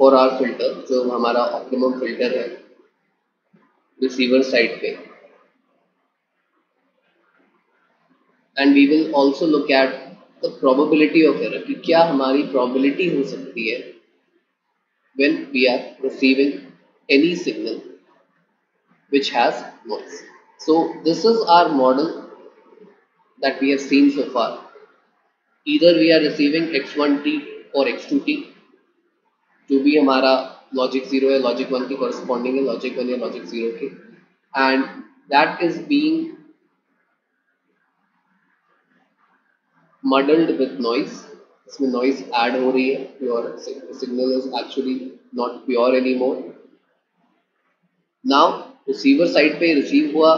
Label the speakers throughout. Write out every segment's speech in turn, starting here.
Speaker 1: For our filter, जो हमारा optimum filter है रिसीवर साइड पे, and we will also look at the probability of error, कि क्या हमारी प्रोबेबिलिटी हो सकती है when we are receiving any signal which has noise. So this is our model that we have seen so far. Either we are receiving x1t or x2t, जो भी हमारा logic 0 है लॉजिक 1 के कॉरस्पॉन्डिंग है, logic 1 या logic 0 के, and that is being muddled with noise. इसमें noise add हो रही है, your signal is actually not pure any more. Now receiver side पे रिसीव हुआ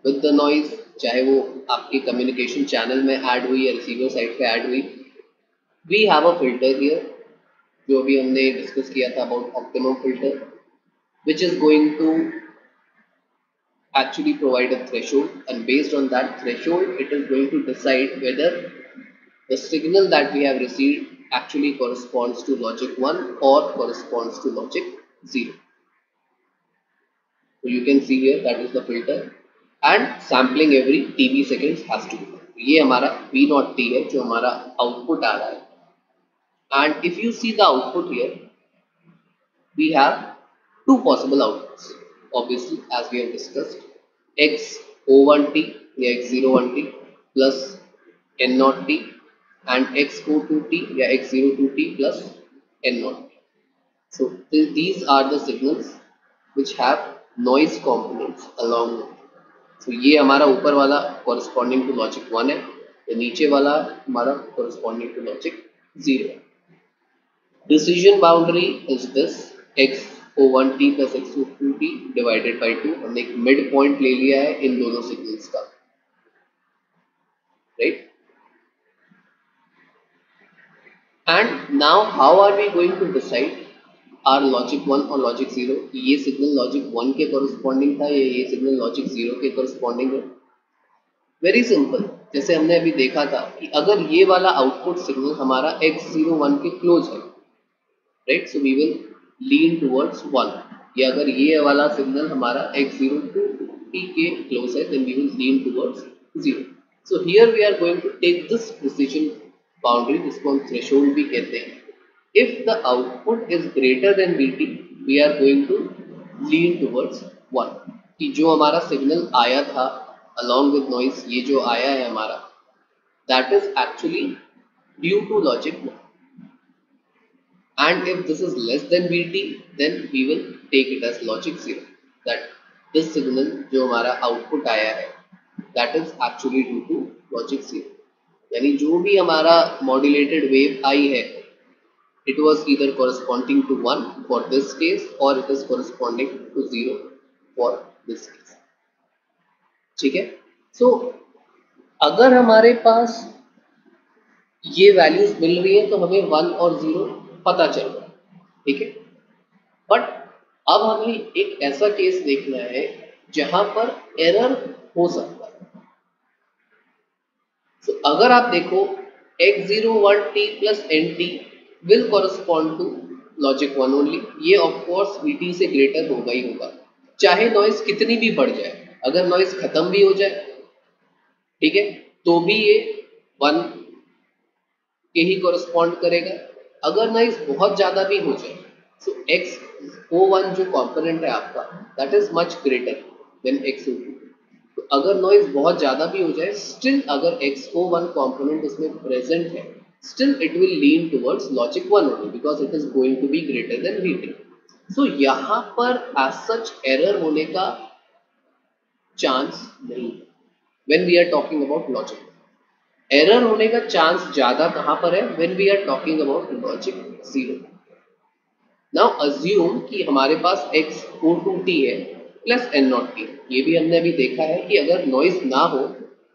Speaker 1: विद द नॉइज, चाहे वो आपके कम्युनिकेशन चैनल में ऐड हुई या रिसीवर साइड पे ऐड हुई. We have a filter here, जो अभी हमने डिस्कस किया था about optimum filter, which is going to actually provide a threshold, and based on that threshold it is going to decide whether the signal that we have received actually corresponds to logic 1 or corresponds to logic 0. So you can see here that is the filter, and sampling every dB seconds has to be done. ये हमारा V naught T है जो हमारा output आ रहा है. And if you see the output here, we have two possible outputs. Obviously, as we have discussed, x01t या x01t plus n0t and x02t या x02t plus n0t. So these are the signals which have noise components along with. So ये हमारा ऊपर वाला corresponding to logic 1 है, तो नीचे वाला हमारा corresponding to logic 0 है. Decision boundary is this x01t plus x02t divided by 2. हमने एक मिड पॉइंट ले लिया है इन दोनों सिग्नल्स का, right. And now how are we going to decide our logic 1 और लॉजिक 0, ये सिग्नल लॉजिक 1 के कॉरस्पॉन्डिंग था या ये सिग्नल लॉजिक 0 के कॉरस्पॉन्डिंग है. वेरी सिंपल, जैसे हमने अभी देखा था कि अगर ये वाला आउटपुट सिग्नल हमारा x01 के क्लोज है, right, so we will lean towards 1. या अगर ये वाला सिग्नल हमारा x02t के क्लोज है, then we will lean towards 0. So here we are going to take this precision boundary, जिसको हम थ्रेशोल्ड भी कहते हैं. If the output is greater than Vt, we are going to lean towards 1, कि जो हमारा सिग्नल आया था along with noise, ये जो आया है हमारा, that is actually due to logic 1. And if this is less than Vt, then we will take it as logic 0, that this signal जो हमारा output आया है, that is actually due to logic 0. यानी जो भी हमारा modulated wave आई है, it was either corresponding to 1 for this case or it is corresponding to 0 for this case. ठीक है. So अगर हमारे पास ये वैल्यूज मिल रही है तो हमें 1 और 0 पता चल रहा है, ठीक है. बट अब हमें एक ऐसा केस देखना है जहां पर एरर हो सकता है. तो अगर आप देखो x01t plus nt will correspond to logic 1 only. ये ऑफ कोर्स Vt से ग्रेटर होगा ही होगा, चाहे नॉइज कितनी भी बढ़ जाए. अगर नॉइज खत्म भी हो जाए, ठीक है, तो भी ये 1 के ही कॉरस्पॉन्ड करेगा. अगर नॉइज बहुत ज्यादा भी हो जाए, सो x01 जो कंपोनेंट है आपका, that is much greater than x02. तो अगर नॉइज बहुत ज्यादा भी हो जाए, स्टिल अगर x01 कंपोनेंट इसमें प्रेजेंट है, still it will lean towards logic 1 only, because it is going to be greater than Vt. So यहाँ पर एज सच एरर होने का चांस नहीं है when we are talking about logic. Error होने का चांस ज्यादा कहां पर है, when we are talking about logic 0. Now assume कि हमारे पास x02t है प्लस n0t. ये भी हमने अभी देखा है कि अगर नॉइज ना हो,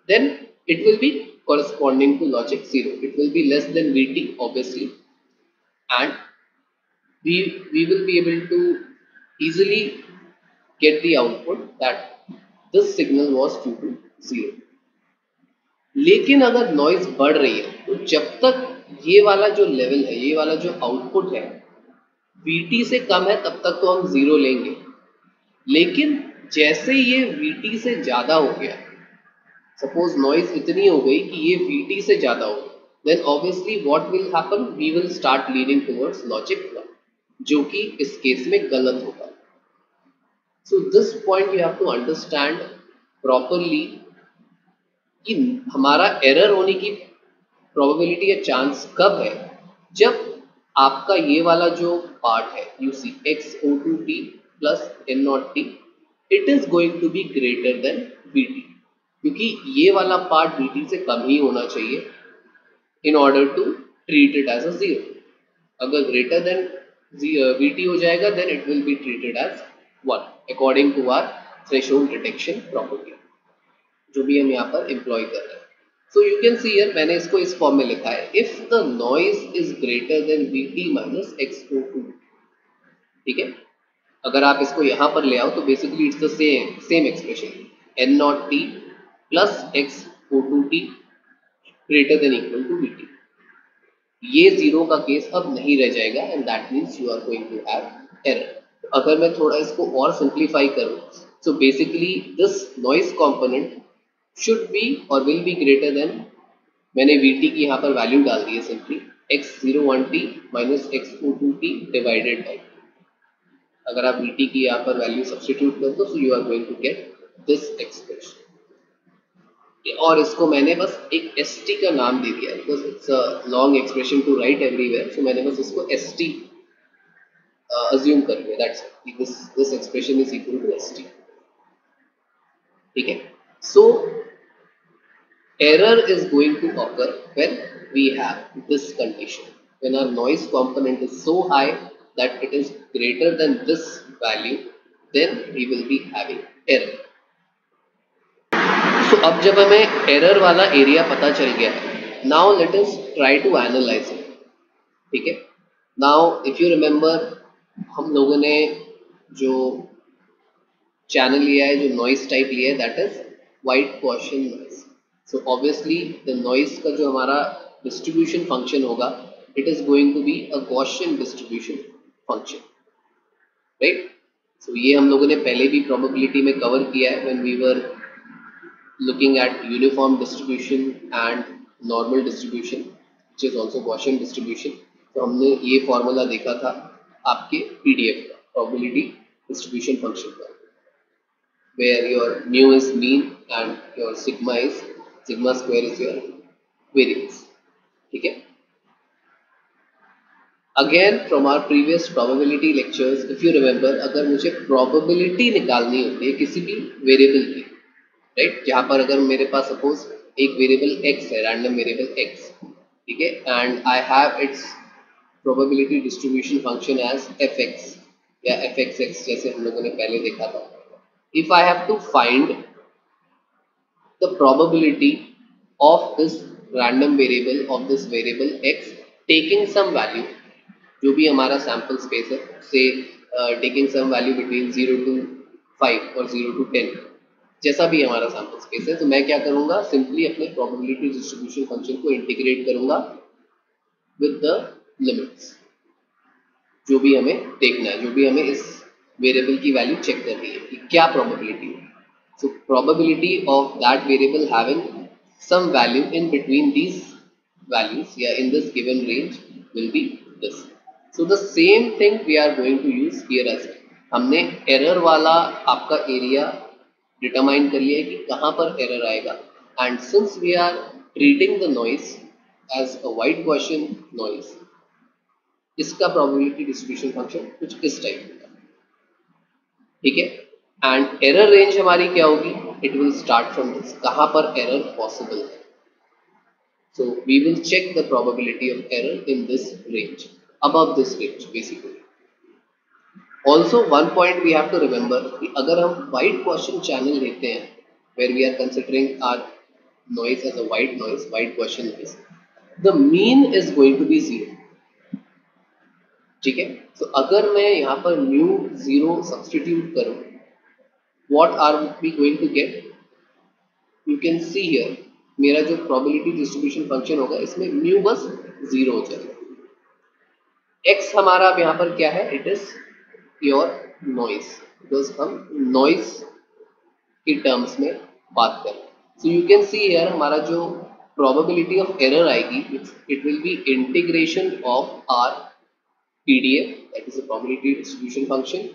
Speaker 1: then it will be corresponding to logic 0. It will be less than Vt obviously, and we will be able to easily get the output that this signal was due to 0. लेकिन अगर noise बढ़ रही है, तो जब तक ये वाला जो लेवल है, ये वाला जो आउटपुट है, VT से कम है तब तक तो हम 0 लेंगे, लेकिन जैसे ये VT से ज़्यादा हो गया, सपोज नॉइज इतनी हो गई कि ये VT से ज़्यादा हो गई, then obviously what will happen, we will start leaning towards logic 1, जो कि इस केस में गलत होगा. So this point you have to understand properly कि हमारा एरर होने की प्रोबेबिलिटी या चांस कब है, जब आपका ये वाला जो पार्ट है you see XO2T plus N0T it is going to be greater than VT, क्योंकि ये वाला पार्ट VT से कम ही होना चाहिए in order to treat it as a zero. अगर greater than VT हो जाएगा then it will be treated as 1 according to our threshold detection property, जो भी हम यहाँ पर employ कर रहे हैं. So you can see here मैंने इसको इस फॉर्म में लिखा है, if the noise is greater than VT minus XO2. ठीक है, अगर आप इसको यहाँ पर ले आओ तो basically it's the same expression N0T plus XO2T greater than equal to VT. ये जीरो का केस अब नहीं रह जाएगा and that means you are going to have error. अगर मैं थोड़ा इसको और सिंप्लीफाई करूं, so basically this noise component should be और विल बी ग्रेटर देन, मैंने VT की यहाँ पर वैल्यू डाल दी है simply X01T minus XO2T divided by. अगर आप VT की यहाँ पर वैल्यू सब्स्टिट्यूट कर दो, so you are going to get this expression. और इसको मैंने बस एक ST का नाम दे दिया because it's a long expression to write everywhere, so मैंने बस इसको ST अज्यूम कर लिया. That's it, this expression is equal to ST. ठीक है, सो error is going to occur when we have this condition, when our noise component is so high that it is greater than this value, then we will be having error. So अब जब हमें error वाला area पता चल गया है, now let us try to analyse it. ठीक है, नाउ इफ यू रिमेंबर हम लोगों ने जो चैनल लिया है, जो नॉइस टाइप लिया है, that is white Gaussian noise. So obviously the noise का जो हमारा डिस्ट्रीब्यूशन फंक्शन होगा, it is going to be a Gaussian distribution function, right. So ये हम लोगों ने पहले भी प्रोबेबिलिटी में कवर किया है when we were looking at uniform distribution and normal distribution which is also Gaussian distribution. तो हमने ये फॉर्मूला देखा था आपके PDF का probability distribution function का, where your mu is mean and your sigma square is your variance. ठीक है, again from our previous probability lectures if you remember, अगर मुझे probability निकालनी होती है किसी भी वेरिएबल की, राइट, जहाँ पर अगर मेरे पास सपोज एक वेरिएबल x है, रैंडम वेरिएबल x, ठीक है, and I have its probability distribution function as fx या fxx जैसे हम लोगों ने पहले देखा था. If I have to find the probability of this random variable of this variable x taking some value, जो भी हमारा सैम्पल स्पेस है, से taking some value between 0 to 5 और 0 to 10, जैसा भी हमारा सैम्पल स्पेस है, तो मैं क्या करूंगा, सिंपली अपने प्रोबेबिलिटी डिस्ट्रीब्यूशन फंक्शन को इंटीग्रेट करूंगा विद द लिमिट्स, जो भी हमें देखना है, जो भी हमें इस वेरिएबल की वैल्यू चेक करनी है कि क्या प्रोबेबिलिटी है. So probability of that variable having some value in between these values या in this given range will be this. So the same thing we are going to use here as. हमने error वाला आपका area determine कर लिया है कि कहाँ पर एरर आएगा, and since we are treating the noise as a white Gaussian noise, इसका प्रोबेबिलिटी डिस्ट्रीब्यूशन फंक्शन कुछ इस टाइप का. ठीक है, एंड एरर रेंज हमारी क्या होगी, it will start from this, कहाँ पर एरर पॉसिबल है. So we will check the probability of error in this range, above this range basically. Also one point we have to remember कि अगर हम white Gaussian channel लेते हैं, where we are considering our noise as a white Gaussian noise, the mean is going to be 0. ठीक है, so अगर मैं यहाँ पर mu 0 substitute करूँ, what are we going to get? You can see here मेरा जो probability distribution function होगा, इसमें mu बस 0 हो जाएगा. x हमारा अब यहाँ पर क्या है, it is pure noise, because हम नॉइज की टर्म्स में बात करें। So you can see here हमारा जो प्रोबेबिलिटी ऑफ एरर आएगी, it will be integration of our PDF, that is a probability distribution function,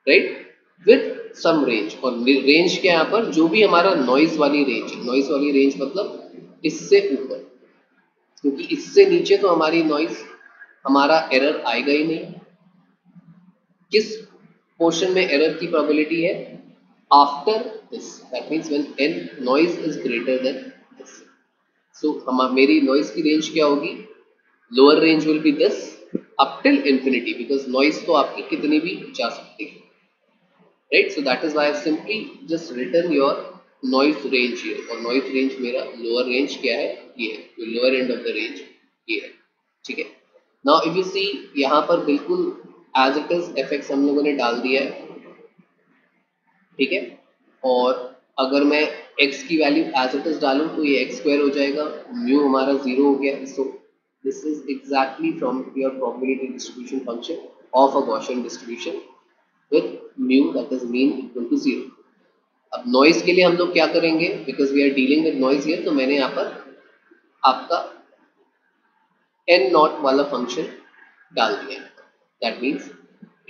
Speaker 1: right, with some range. और range क्या यहाँ पर, जो भी हमारा नॉइज वाली रेंज है, नॉइज वाली रेंज मतलब इससे ऊपर, क्योंकि इससे नीचे तो हमारी नॉइज, हमारा एरर आएगा ही नहीं। किस पोर्शन में एरर की प्रोबेबिलिटी है, after this, that means when an noise is greater than this. So हम मेरी नॉइज की रेंज क्या होगी, lower range will be this up till infinity, because noise तो आपकी कितनी भी जा सकती है, right. So that is why I simply just written your noise range here, और नॉइज रेंज मेरा लोअर रेंज क्या है, ये है, lower end of the range ये है, ठीक है। नाउ इफ यू सी, यहाँ पर बिल्कुल as it is f x हम लोगों ने डाल दिया है, ठीक है। और अगर मैं x की वैल्यू एज इट इज डालूं तो ये x स्क्वायर हो जाएगा, म्यू हमारा 0 हो गया। So this is exactly from your probability distribution function of a Gaussian distribution with mu that is mean equal to 0। अब नॉइज के लिए हम लोग क्या करेंगे, because we are dealing with noise here, तो मैंने यहाँ पर आपका n नॉट वाला फंक्शन डाल दिया है, that means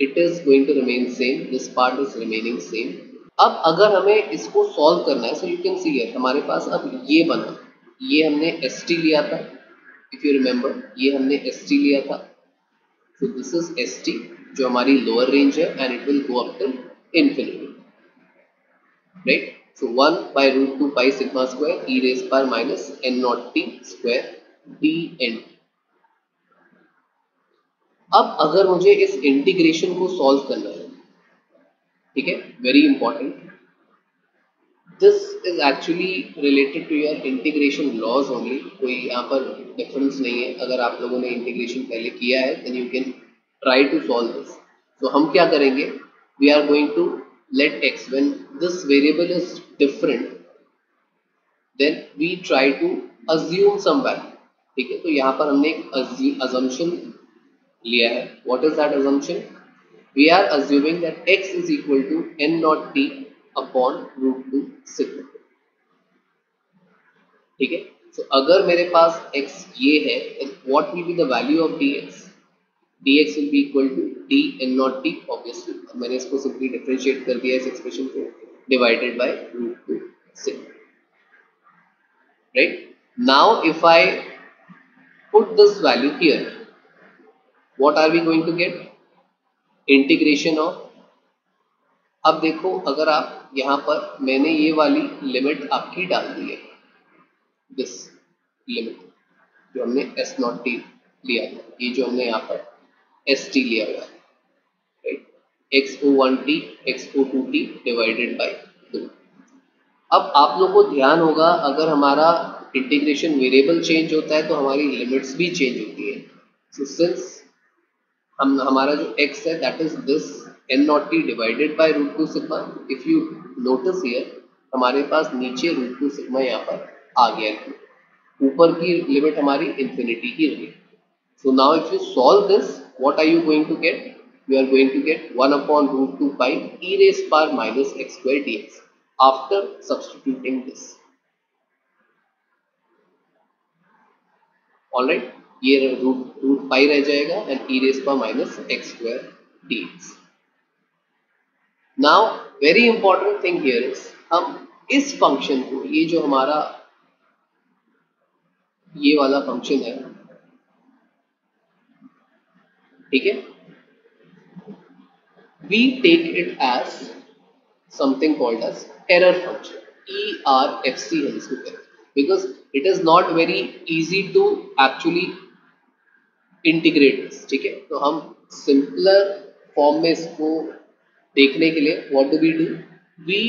Speaker 1: it is going to remain same, this part is remaining same. अब अगर हमें इसको सॉल्व करना है, so you can see here हमारे पास अब ये बना, ये हमने एस टी लिया था, इफ यू रिमेंबर ये हमने एस टी लिया था। So this is s t जो हमारी लोअर रेंज है, and it will go up till infinity, right. सो 1 by root 2 pi sigma square e raise power minus n naught t square d n. अब अगर मुझे इस इंटीग्रेशन को solve करना है, ठीक है, very important, this is actually related to your integration laws only, कोई यहाँ पर डिफरेंस नहीं है। अगर आप लोगों ने इंटीग्रेशन पहले किया है then you can try to solve this. तो हम क्या करेंगे, we are going to let x, when this variable is different then we try to assume some value, ठीक है। तो यहाँ पर हमने एक अजम्पशन लिया है। What is that assumption, we are assuming that x is equal to n naught t upon root 2 sigma, ठीक है। so अगर मेरे पास x ये है, then what will be the value of dx, dx will be equal to d n naught t, obviously मैंने इसको simply differentiate कर दिया इस एक्सप्रेशन को, divided by root 2 sigma, right। now if I put this value here, what are we going to get, integration of, अब देखो अगर आप यहाँ पर, मैंने ये वाली लिमिट आपकी डाल दी है, दिस लिमिट जो हमने एस नॉट टी लिया था, ये जो हमने यहाँ पर एस टी लिया हुआ है, right, x o one t x o two t divided by 2। अब आप लोग को ध्यान होगा, अगर हमारा इंटीग्रेशन वेरिएबल चेंज होता है तो हमारी लिमिट्स भी चेंज होती है। सो सिंस हम हमारा जो x है that is this n naught t divided by root 2 sigma, if you notice here हमारे पास नीचे रूट 2 सिग्मा यहाँ पर आ गया है, ऊपर की लिमिट हमारी इंफिनिटी की रही। So now if you solve this, what are you going to get, you are going to get 1 upon root 2 pi e raise power minus x square dx after substituting this, alright. ये root pi रह जाएगा and e raise power minus x square dx. Now very important thing here is, हम इस function को, ये जो हमारा ये वाला फंक्शन है, ठीक है, we take it as something called as error function, ERFC हम इसको कहते हैं, because it is not very easy to actually integrate this, ठीक है। तो हम सिंपलर फॉर्म में इसको देखने के लिए what do, we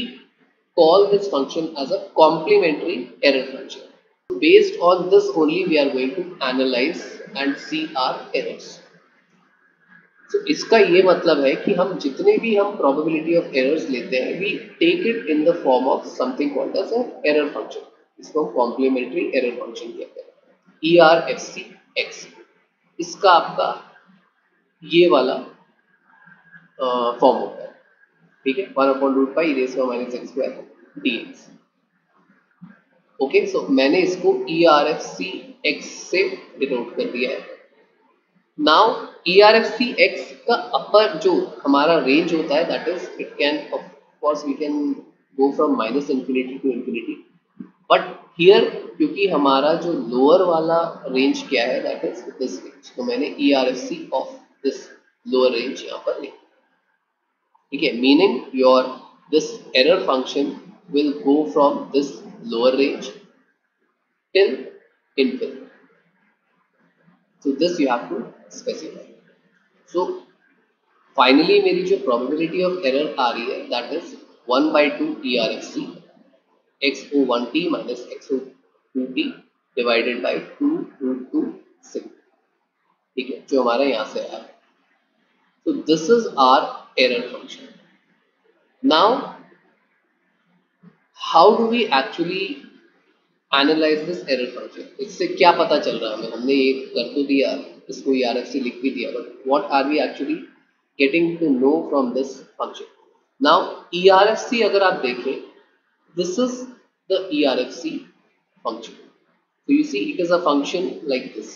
Speaker 1: call this function as a complementary error function. Based on this only we are going to analyze and see our errors. So, इसका ये मतलब है कि हम जितने भी हम probability of errors लेते हैं, we take it in the form of something called as a error function. इसको हम complementary error function कहते हैं, ERFC X, इसका आपका ये वाला फॉर्म होता है, ठीक है, 1/√पाई e⁻x² dx। ओके, सो मैंने इसको ERFC x से डिनोट कर दिया है। नाउ ERFC x का अपर जो हमारा रेंज होता है, that is it can of course we can go from -∞ to ∞, but here क्योंकि हमारा जो लोअर वाला रेंज क्या है, दैट इज दिस रेंज, तो मैंने ERFC of this lower range यहाँ पर लिखा, ठीक है, meaning your this error function will go from this lower range till infinity. So this you have to specify. So finally मेरी जो probability of error आ रही है, that is 1/2 ERFC XO1t minus XO2t divided by 2√2 sigma, ठीक है, जो हमारा यहाँ से आया। So this is our error function. Now how do we actually analyse this error function? इससे क्या पता चल रहा है हमें? हमने ये कर तो दिया, इसको ERFC लिख भी दिया, but what are we actually getting to know from this function? Now ERFC अगर आप देखें, this is the ERFC function, so you see it is a function like this.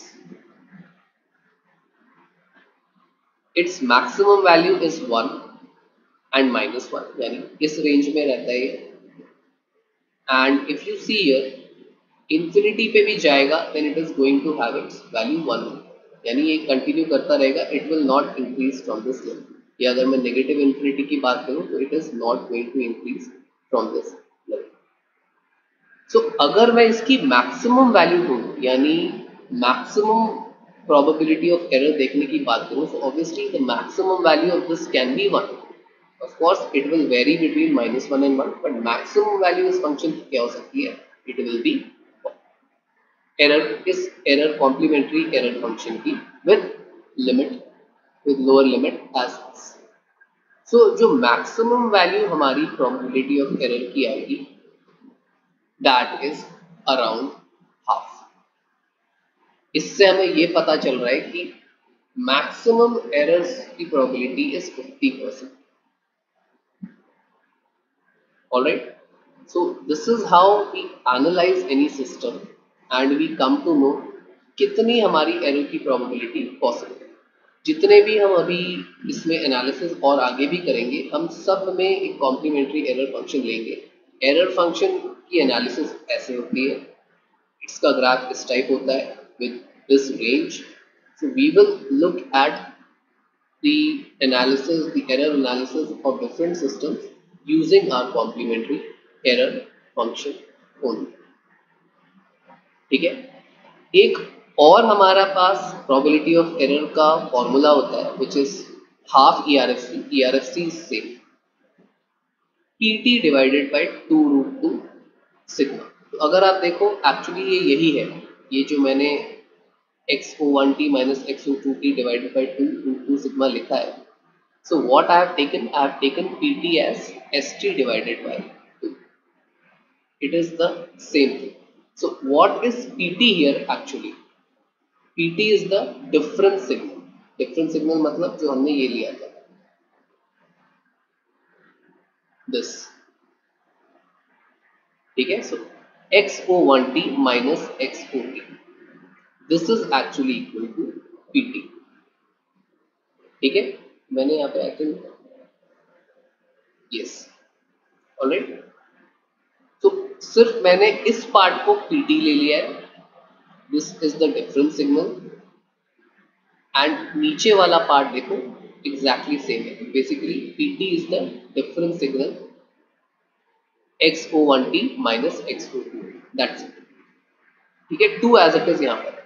Speaker 1: Its maximum value is 1 and -1, यानी इस range में रहता है ये, and if you see here infinity पे भी जाएगा then it is going to have its value 1, यानी ये कंटिन्यू करता रहेगा, it will not increase from this level. या अगर मैं नेगेटिव इंफिनिटी की बात करूं तो it is not going to increase from this level. So अगर मैं इसकी मैक्सिमम वैल्यू ढूंढूं, यानी मैक्सिमम प्रोबेबिलिटी ऑफ एरर देखने की बात करूं, so obviously the maximum value of this can be 1। Of course it will vary between -1 and 1, but maximum value इस function की क्या हो सकती है? इट विल बी एरर, इस एरर कॉम्प्लीमेंट्री एरर फंक्शन की with limit, with lower limit as. So जो maximum value हमारी प्रोबेबिलिटी ऑफ एरर की आएगी, दैट इज अराउंड हाफ। इससे हमें ये पता चल रहा है कि मैक्सिमम एरर्स की probability is 50%। Alright, so this is how we analyse any system and we come to know कितनी हमारी एरर की प्रोबेबिलिटी पॉसिबल है। जितने भी हम अभी इसमें एनालिसिस और आगे भी करेंगे, हम सब में एक कॉम्प्लीमेंट्री एरर फंक्शन लेंगे। एरर फंक्शन की एनालिसिस ऐसे होती है, इसका ग्राफ इस टाइप होता है with this range. So we will look at the analysis, the error analysis of different systems using our complementary error function only, ठीक है। एक और हमारा पास प्रोबेबिलिटी ऑफ एरर का फॉर्मूला होता है which is half ERFC। ERFC is same, PT divided bye 2√2 sigma. तो अगर आप देखो एक्चुअली ये यही है, ये जो मैंने XO1t minus XO2t divided by 2 sigma लिखा है। So what I have taken? I have taken PT as ST divided by 2. It is the same thing. So what is PT here actually? PT is the difference signal. Difference signal मतलब जो हमने ये लिया था, this, ठीक है। So XO1t minus XOT, this is actually equal to PT, ठीक है। मैंने यहाँ पे आई थिंक यस, ऑलराइट। तो सिर्फ मैंने इस पार्ट को PT ले लिया है, this is the difference signal, and नीचे वाला पार्ट देखो एग्जैक्टली सेम है। Basically PT is the difference signal XO1t minus XO2, that's it, ठीक है। 2 एज इट इज यहाँ पर।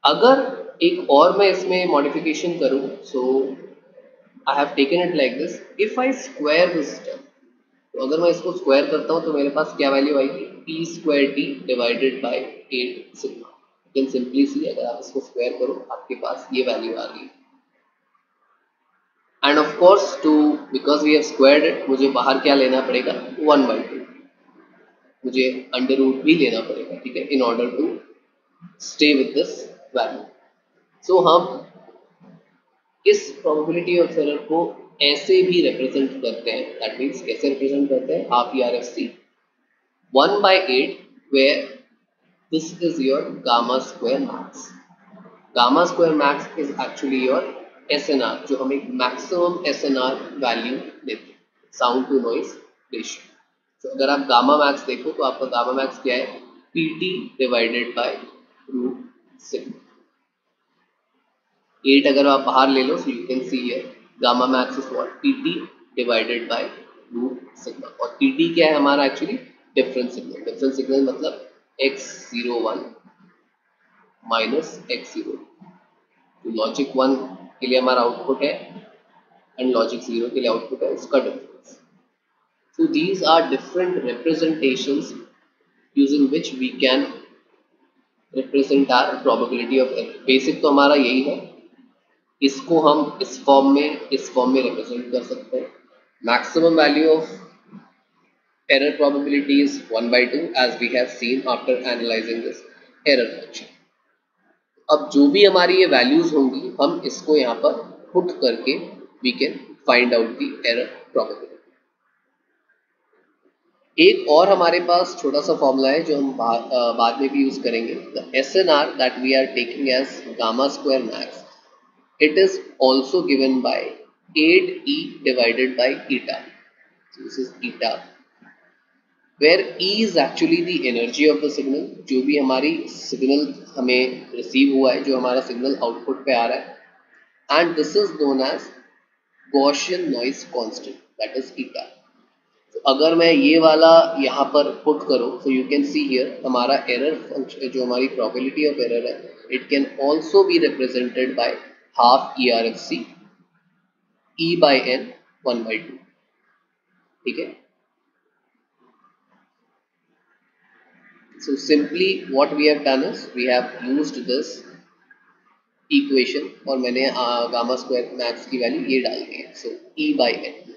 Speaker 1: अगर एक और मैं इसमें मॉडिफिकेशन करूं, so I have taken it like this, if I square this term, तो अगर मैं इसको स्क्वायर करता हूं तो मेरे पास क्या वैल्यू आएगी? P² divided by 8 sigma. You can simply see, अगर आप इसको स्क्वायर करो आपके पास ये वैल्यू आ रही है। And of course two, because we have squared it, मुझे बाहर क्या लेना पड़ेगा? 1/2, मुझे अंडर रूट भी लेना पड़ेगा, ठीक है, in order to stay with this value. So हम इस प्रोबेबिलिटी ऑफ एरर को ऐसे भी रिप्रेजेंट करते हैं, दैट मीन्स कैसे रिप्रेजेंट करते हैं, half ERFC 1/8 where this is your gamma square max. Gamma square max is actually your SNR, जो हम एक मैक्सिमम SNR वैल्यू लेते हैं, साउंड टू नॉइज रेशियो। तो अगर आप गामा मैक्स देखो तो आपका गामा मैक्स क्या है, PT divided by root sigma. 8 अगर आप बाहर ले लो, so you can see here gamma max is what, PT divided by root sigma। और PT क्या है हमारा, actually difference signal. Difference signal मतलब x01 माइनस x0। तो लॉजिक 1 के लिए हमारा आउटपुट है एंड लॉजिक 0 के लिए आउटपुट है, उसका difference. So these are different representations using which we can represent our probability of error। Basic तो हमारा यही है, इसको हम इस फॉर्म में रिप्रेजेंट कर सकते हैं। Maximum value of error probability is 1/2 as we have seen after analysing this error function. अब जो भी हमारी ये वैल्यूज होंगी, हम इसको यहाँ पर पुट करके we can find out the error probability. एक और हमारे पास छोटा सा फॉर्मूला है जो हम बाद में भी यूज करेंगे। The SNR that we are taking as gamma square max, it is also given by 8E divided by eta. So this is eta, where E is actually the energy of the signal। जो भी हमारी signal हमें receive हुआ है, जो हमारा signal output पे आ रहा है, and this is known as Gaussian noise constant, that is eta। तो अगर मैं ये वाला यहाँ पर पुट करूँ, so you can see here हमारा एरर फंक्शन, जो हमारी प्रोबेबिलिटी ऑफ एरर है, it can also be represented by half ERFC E/n 1/2। ठीक है। So simply what we have done is we have used this equation और मैंने gamma square max की value ये डाल दी है, so E/n।